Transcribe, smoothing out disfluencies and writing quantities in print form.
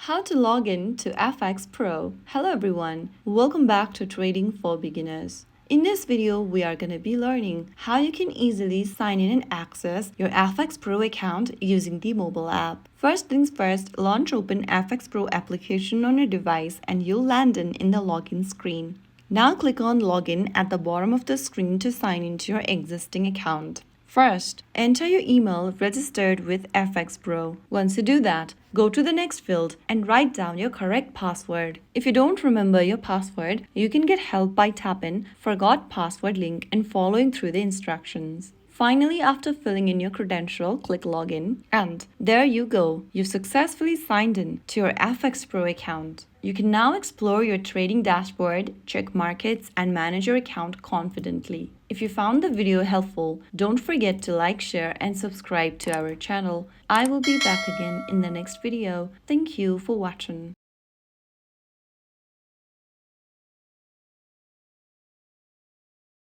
How to log in to FxPro. Hello everyone, welcome back to Trading for Beginners. In this video, we are going to be learning how you can easily sign in and access your FxPro account using the mobile app. First things first, launch open FxPro application on your device and you'll land in the login screen. Now click on Login at the bottom of the screen to sign into your existing account. First, enter your email registered with FxPro. Once you do that, go to the next field and write down your correct password. If you don't remember your password, you can get help by tapping Forgot Password link and following through the instructions. Finally, after filling in your credential, click Login, and there you go. You've successfully signed in to your FxPro account. You can now explore your trading dashboard, check markets, and manage your account confidently. If you found the video helpful, don't forget to like, share, and subscribe to our channel. I will be back again in the next video. Thank you for watching.